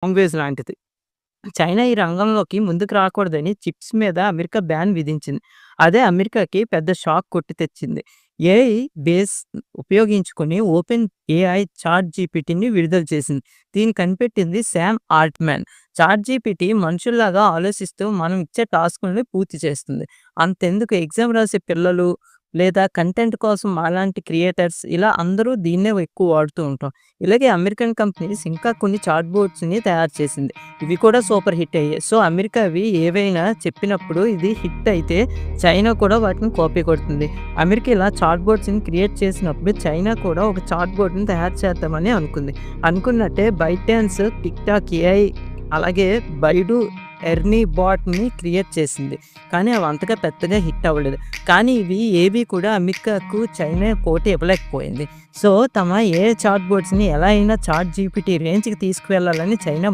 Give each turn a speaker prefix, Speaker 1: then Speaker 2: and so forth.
Speaker 1: Language లాంటిది. China ఈ రంగంలోకి ముందుకు రాకూడదని చిప్స్ మీద అమెరికా బ్యాన్ విధించింది. అదే అమెరికాకి పెద్ద షాక్ కొట్టి తెచ్చింది. ఏఐ బేస్ ఉపయోగించుకొని ఓపెన్ ఏఐ చాట్ జీపీటీని విడుదల చేసింది. దీన్ని కనిపెట్టింది శామ్ ఆల్ట్‌మ్యాన్. చాట్ జీపీటీ మనుషుల్లాగా ఆలోచిస్తూ మనం ఇచ్చే టాస్కుల్ని పూర్తి చేస్తుంది. అంతెందుకు ఎగ్జామ్ రాసే పిల్లలు లేదా కంటెంట్ కోసం మాలాంటి క్రియేటర్స్ ఇలా అందరూ దీన్నే ఎక్కువ వాడుతూ ఉంటాం. ఇలాగే అమెరికన్ కంపెనీస్ ఇంకా కొన్ని చాట్ బోట్స్‌ని తయారు చేసింది. ఇవి కూడా సూపర్ హిట్ అయ్యాయి. సో, అమెరికా అవి ఏవైనా చెప్పినప్పుడు ఇది హిట్ అయితే చైనా కూడా వాటిని కాపీ కొడుతుంది. అమెరికా ఇలా చాట్ బోట్స్‌ని క్రియేట్ చేసినప్పుడు చైనా కూడా ఒక చాట్ బోట్‌ని తయారు చేద్దామని అనుకుంది. అనుకున్నట్టే బైటాన్స్, టిక్‌టాక్ ఏఐ అలాగే బైడు ఎర్నీ బాట్‌ని క్రియేట్ చేసింది. కానీ అవి అంతగా పెద్దగా హిట్ అవ్వలేదు. కానీ ఇవి ఏవి కూడా అమెరికాకు చైనా పోటీ ఇవ్వలేకపోయింది. సో, తమ ఏఐ చాట్ బోట్స్‌ని ఎలా అయినా చాట్ జీపీటీ రేంజ్‌కి తీసుకువెళ్ళాలని చైనా